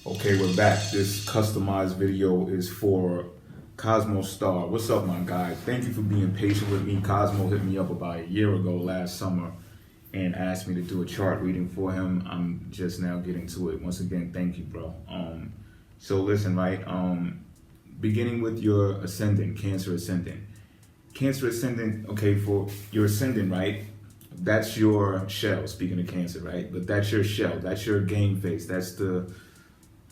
Okay, we're back. This customized video is for Cosmo Star. What's up, my guy? Thank you for being patient with me. Cosmo hit me up about a year ago last summer and asked me to do a chart reading for him. I'm just now getting to it. Once again, thank you, bro. So listen, right? Beginning with your ascendant, Cancer ascendant. Cancer ascendant, okay, for your ascendant, right? That's your shell, speaking of Cancer, right? But that's your shell. That's your game face. That's the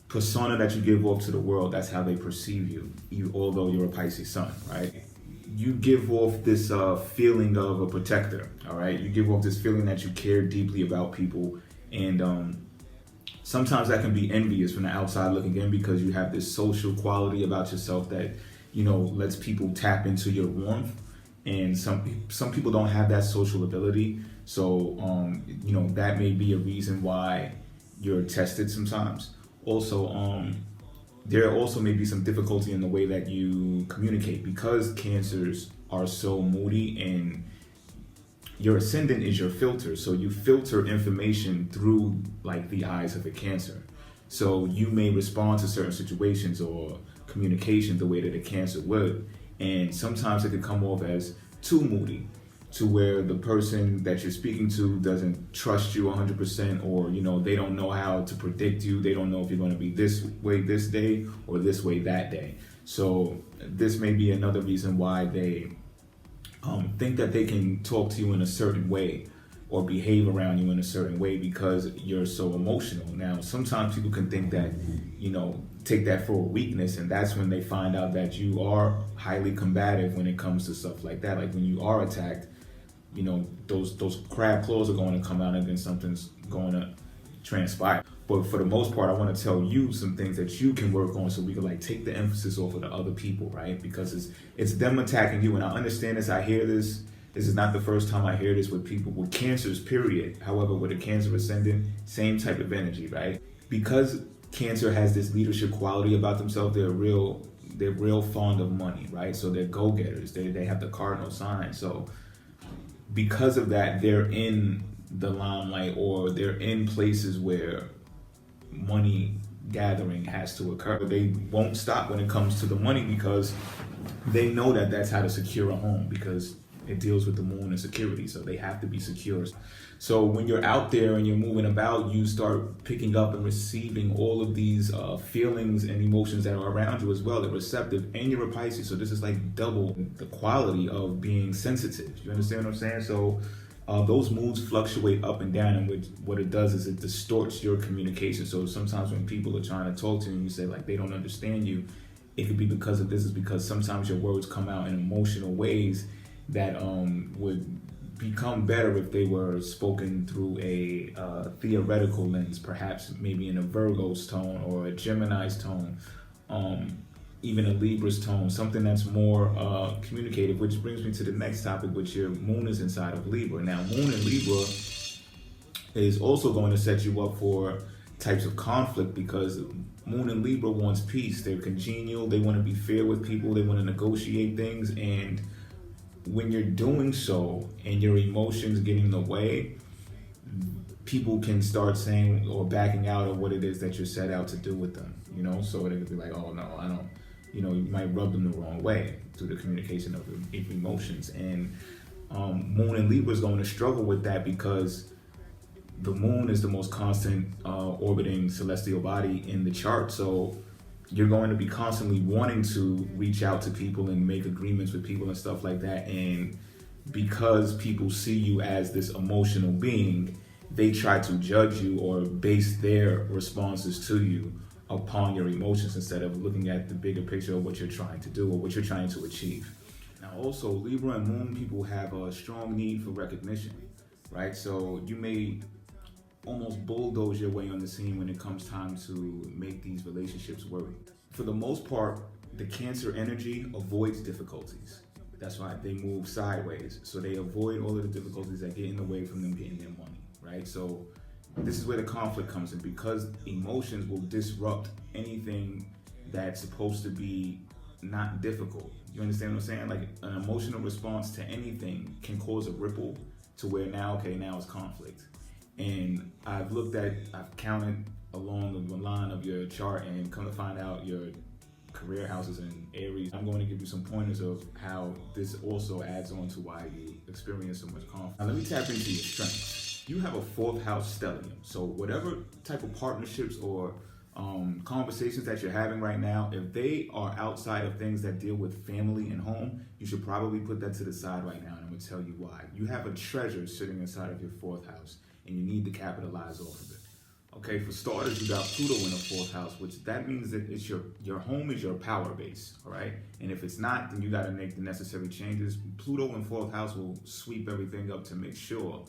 persona that you give off to the world. That's how they perceive you, although you're a Pisces sun, right? You give off this feeling of a protector, all right? You give off this feeling that you care deeply about people, and sometimes that can be envious from the outside looking in because you have this social quality about yourself that, lets people tap into your warmth. And some people don't have that social ability, so that may be a reason why you're tested sometimes. Also, there also may be some difficulty in the way that you communicate because Cancers are so moody, and your ascendant is your filter. So you filter information through like the eyes of a Cancer. So you may respond to certain situations or communication the way that a Cancer would. And sometimes it could come off as too moody, to where the person that you're speaking to doesn't trust you 100%, or they don't know how to predict you. They don't know if you're going to be this way this day or this way that day. So this may be another reason why they think that they can talk to you in a certain way or behave around you in a certain way because you're so emotional. Now, sometimes people can think that, take that for a weakness, and that's when they find out that you are highly combative when it comes to stuff like that. Like when you are attacked, those crab claws are going to come out and then something's going to transpire. But for the most part, I want to tell you some things that you can work on so we can take the emphasis off of the other people, right? Because it's them attacking you, and I understand this. I hear this. This is not the first time I hear this with people with Cancers, period. However, with a Cancer ascendant, same type of energy, right? Because Cancer has this leadership quality about themselves, they're real fond of money, right? So they're go-getters. They have the cardinal sign. So because of that, they're in the limelight, or they're in places where money gathering has to occur. They won't stop when it comes to the money because they know that that's how to secure a home, because it deals with the moon and security, so they have to be secure. So when you're out there and you're moving about, you start picking up and receiving all of these feelings and emotions that are around you as well. They're receptive, and you're a Pisces, so this is like double the quality of being sensitive. You understand what I'm saying? So those moods fluctuate up and down, and what it does is it distorts your communication. So sometimes when people are trying to talk to you and you say like they don't understand you, it could be because of this. Is because sometimes your words come out in emotional ways that would become better if they were spoken through a theoretical lens, perhaps maybe in a Virgo's tone or a Gemini's tone, even a Libra's tone, something that's more communicative, which brings me to the next topic, which your moon is inside of Libra. Now, moon in Libra is also going to set you up for types of conflict because moon in Libra wants peace. They're congenial, they want to be fair with people, they want to negotiate things, and when you're doing so and your emotions get in the way, people can start saying or backing out of what it is that you're set out to do with them, so they could be like, oh no, I don't, you might rub them the wrong way through the communication of emotions. And moon in Libra is going to struggle with that because the moon is the most constant orbiting celestial body in the chart. So you're going to be constantly wanting to reach out to people and make agreements with people and stuff like that. And because people see you as this emotional being, they try to judge you or base their responses to you upon your emotions instead of looking at the bigger picture of what you're trying to do or what you're trying to achieve. Now, also, Libra and Moon people have a strong need for recognition, right? So you may almost bulldoze your way on the scene when it comes time to make these relationships work. For the most part, the Cancer energy avoids difficulties. That's why they move sideways. So they avoid all of the difficulties that get in the way from them getting their money, right? So this is where the conflict comes in, because emotions will disrupt anything that's supposed to be not difficult. You understand what I'm saying? Like an emotional response to anything can cause a ripple to where now it's conflict. And I've counted along the line of your chart and come to find out your career houses in Aries, I'm going to give you some pointers of how this also adds on to why you experience so much conflict. Now let me tap into your strengths. You have a 4th house stellium, so whatever type of partnerships or conversations that you're having right now, if they are outside of things that deal with family and home, you should probably put that to the side right now, and I'm going to tell you why. You have a treasure sitting inside of your 4th house, and you need to capitalize off of it. Okay, for starters, you got Pluto in the 4th house, which that means that it's your home is your power base, all right? And if it's not, then you got to make the necessary changes. Pluto in 4th house will sweep everything up to make sure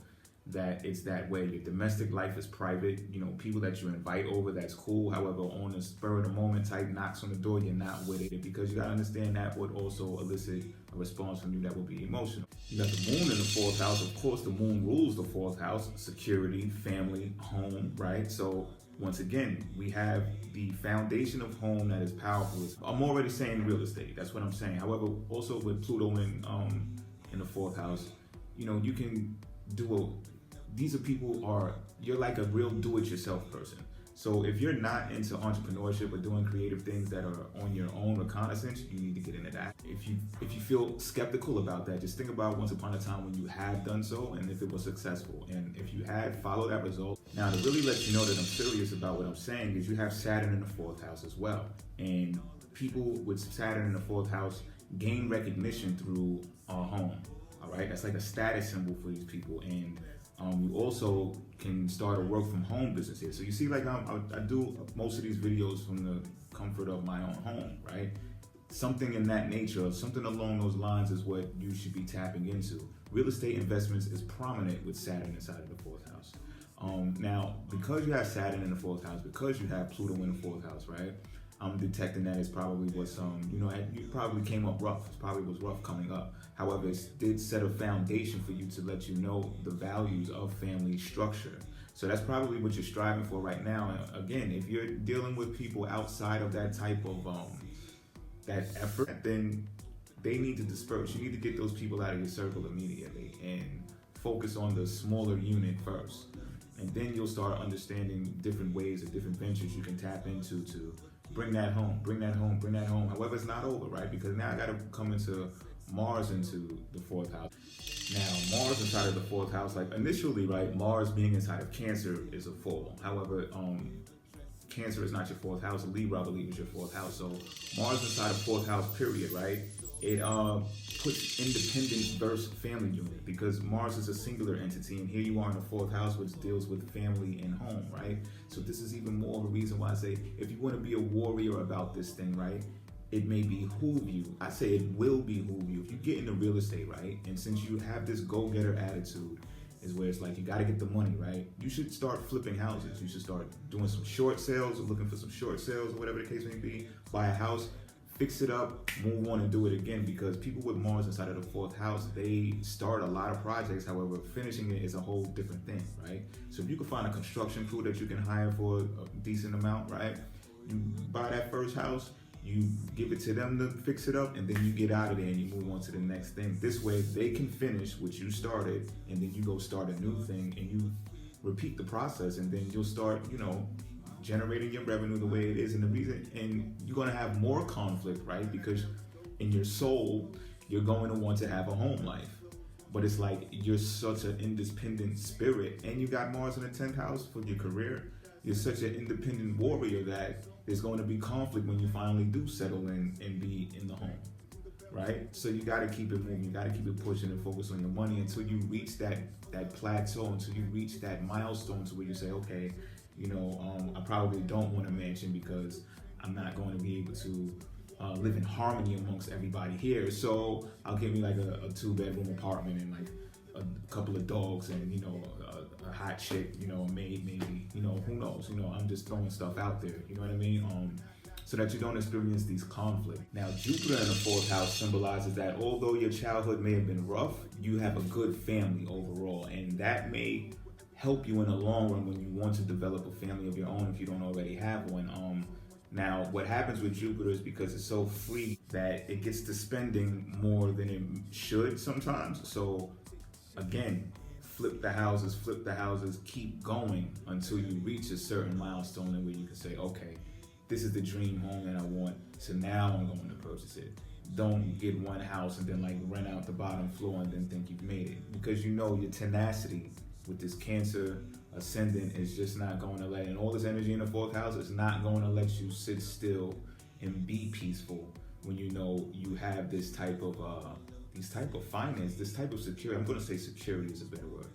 that it's that way. Your domestic life is private. You know, people that you invite over, that's cool. However, on the spur of the moment type knocks on the door, you're not with it, because you got to understand that would also elicit a response from you that will be emotional. You got the moon in the 4th house. Of course, the moon rules the 4th house, security, family, home, right? So once again, we have the foundation of home that is powerful. I'm already saying real estate. That's what I'm saying. However, also with Pluto in the 4th house, you know, you can these are people you're like a real do-it-yourself person. So if you're not into entrepreneurship or doing creative things that are on your own reconnaissance, you need to get into that. If you feel skeptical about that, just think about once upon a time when you have done so and if it was successful. And if you had, follow that result. Now, to really let you know that I'm serious about what I'm saying is you have Saturn in the 4th house as well. And people with Saturn in the 4th house gain recognition through our home. All right, that's like a status symbol for these people, and you also can start a work from home business here. So you see, like I do most of these videos from the comfort of my own home, right? Something in that nature, something along those lines is what you should be tapping into. Real estate investments is prominent with Saturn inside of the 4th house. Now, because you have Saturn in the 4th house, because you have Pluto in the 4th house, right? I'm detecting that it's probably what's, you probably came up rough. It probably was rough coming up. However, it did set a foundation for you to let you know the values of family structure. So that's probably what you're striving for right now. And again, if you're dealing with people outside of that type of, that effort, then they need to disperse. You need to get those people out of your circle immediately and focus on the smaller unit first. And then you'll start understanding different ways and different ventures you can tap into to bring that home, bring that home, bring that home. However, it's not over, right? Because now I got to come into Mars into the 4th house. Now, Mars inside of the 4th house, like initially, right, Mars being inside of Cancer is a fall. However, Cancer is not your 4th house. Libra, I believe, is your 4th house. So Mars inside of 4th house, period, right? It puts independence versus family unit, because Mars is a singular entity, and here you are in the 4th house, which deals with family and home, right? So this is even more of a reason why I say, if you want to be a warrior about this thing, right, it may behoove you. I say it will behoove you if you get into real estate, right? And since you have this go-getter attitude, is where it's like you got to get the money, right? You should start flipping houses. You should start doing some short sales or looking for some short sales or whatever the case may be. Buy a house, fix it up, move on and do it again, because people with Mars inside of the 4th house, they start a lot of projects. However, finishing it is a whole different thing, right? So if you can find a construction crew that you can hire for a decent amount, right? You buy that first house, you give it to them to fix it up, and then you get out of there and you move on to the next thing. This way they can finish what you started, and then you go start a new thing and you repeat the process, and then you'll start, generating your revenue the way it is. And you're going to have more conflict, right? Because in your soul, you're going to want to have a home life. But it's like you're such an independent spirit, and you got Mars in the 10th house for your career. You're such an independent warrior that there's going to be conflict when you finally do settle in and be in the home, right? So you got to keep it moving. You got to keep it pushing and focus on your money until you reach that plateau, until you reach that milestone to where you say, okay, I probably don't want a mansion because I'm not going to be able to live in harmony amongst everybody here. So I'll give me like a 2-bedroom apartment and like a couple of dogs and a hot chick, a maid maybe, who knows, I'm just throwing stuff out there, you know what I mean? So that you don't experience these conflicts. Now, Jupiter in the 4th house symbolizes that although your childhood may have been rough, you have a good family overall, and that may help you in the long run when you want to develop a family of your own if you don't already have one. Now, what happens with Jupiter is because it's so free that it gets to spending more than it should sometimes. So again, flip the houses, keep going until you reach a certain milestone and where you can say, okay, this is the dream home that I want, so now I'm going to purchase it. Don't get one house and then like rent out the bottom floor and then think you've made it, because you know your tenacity with this Cancer Ascendant is just not going to let, and all this energy in the 4th house is not going to let you sit still and be peaceful when you know you have this type of finance, this type of security. I'm going to say security is a better word.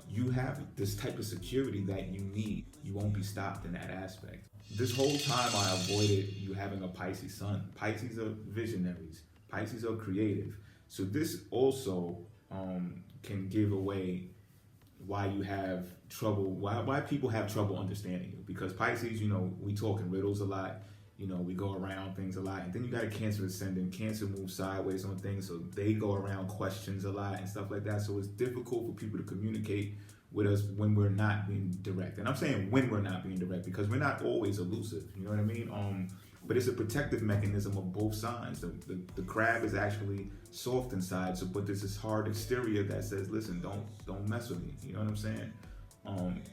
You have this type of security that you need. You won't be stopped in that aspect. This whole time I avoided you having a Pisces sun. Pisces are visionaries. Pisces are creative. So this also can give away why you have trouble, why people have trouble understanding you. Because Pisces, you know, we talk in riddles a lot. You know, we go around things a lot. And then you got a Cancer Ascendant. Cancer moves sideways on things, so they go around questions a lot and stuff like that. So it's difficult for people to communicate with us when we're not being direct. And I'm saying when we're not being direct because we're not always elusive. You know what I mean? But it's a protective mechanism of both sides. The crab is actually soft inside, but there's this hard exterior that says, listen, don't mess with me. You know what I'm saying?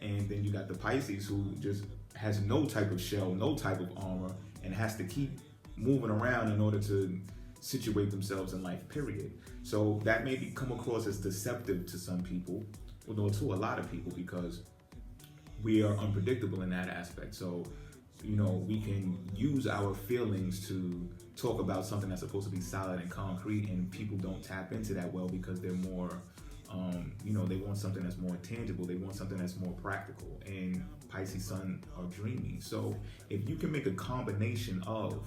And then you got the Pisces who just has no type of shell, no type of armor, and has to keep moving around in order to situate themselves in life, period. So that may come across as deceptive to some people, well, to a lot of people, because we are unpredictable in that aspect. So, you know, we can use our feelings to talk about something that's supposed to be solid and concrete, and people don't tap into that well because they're more they want something that's more tangible. They want something that's more practical. And Pisces sun are dreamy. So if you can make a combination of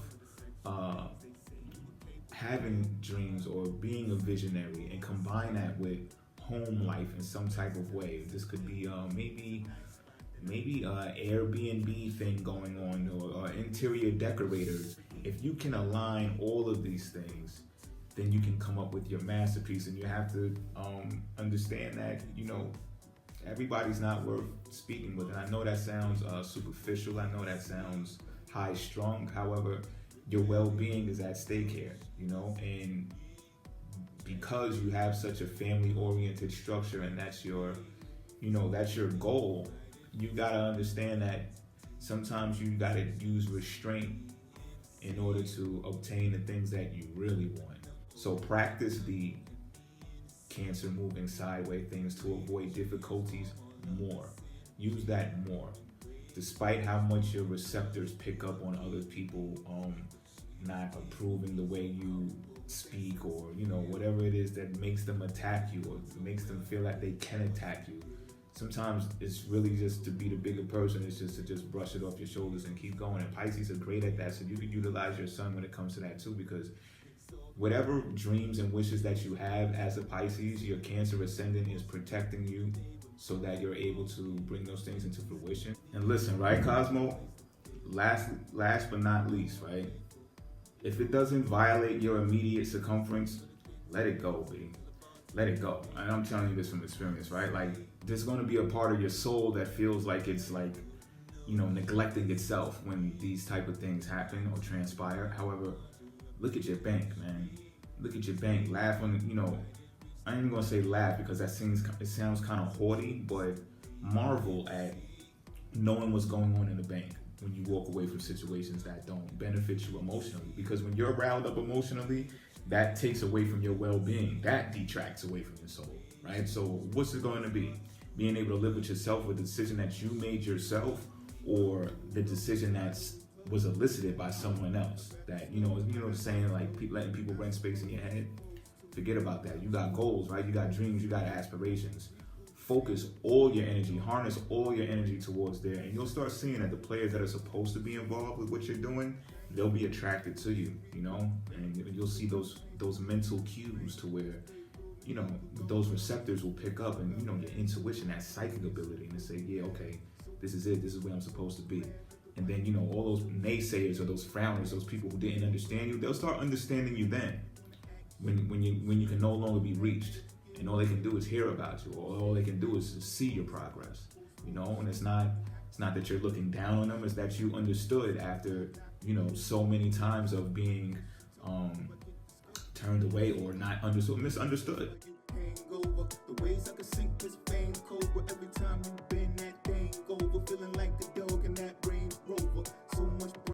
having dreams or being a visionary and combine that with home life in some type of way, this could be maybe Airbnb thing going on, or interior decorators. If you can align all of these things, then you can come up with your masterpiece. And you have to understand that, you know, everybody's not worth speaking with. And I know that sounds superficial. I know that sounds high strung. However, your well-being is at stake here, you know, and because you have such a family-oriented structure and that's your goal, you gotta understand that sometimes you gotta use restraint in order to obtain the things that you really want. So practice the Cancer moving sideways things to avoid difficulties more. Use that more. Despite how much your receptors pick up on other people not approving the way you speak, or, you know, whatever it is that makes them attack you or makes them feel like they can attack you. Sometimes it's really just to be the bigger person. It's just to just brush it off your shoulders and keep going. And Pisces are great at that. So you can utilize your sun when it comes to that too, because whatever dreams and wishes that you have as a Pisces, your Cancer Ascendant is protecting you so that you're able to bring those things into fruition. And listen, right, Cosmo? Last but not least, right? If it doesn't violate your immediate circumference, let it go, B. Let it go. And I'm telling you this from experience, right? Like, there's going to be a part of your soul that feels like it's like, you know, neglecting itself when these type of things happen or transpire. However, look at your bank, man. Look at your bank. Laugh on, you know, I ain't even going to say laugh because it sounds kind of haughty, but marvel at knowing what's going on in the bank when you walk away from situations that don't benefit you emotionally. Because when you're riled up emotionally, that takes away from your well-being. That detracts away from your soul, right? So what's it going to be? Being able to live with yourself with the decision that you made yourself, or the decision that was elicited by someone else? That, you know the saying, like, letting people rent space in your head? Forget about that. You got goals, right? You got dreams, you got aspirations. Focus all your energy, harness all your energy towards there, and you'll start seeing that the players that are supposed to be involved with what you're doing, they'll be attracted to you, you know, and you'll see those mental cues to where, you know, those receptors will pick up, and, you know, your intuition, that psychic ability, and to say, yeah, okay, this is it, this is where I'm supposed to be. And then, you know, all those naysayers or those frowners, those people who didn't understand you, they'll start understanding you then, when you can no longer be reached. And all they can do is hear about you, or all they can do is see your progress, you know. And it's not that you're looking down on them; it's that you understood after, you know, so many times of being turned away or not understood, misunderstood. hangover. The ways I could sink his fame cold, but every time you bend that thing over, feeling like the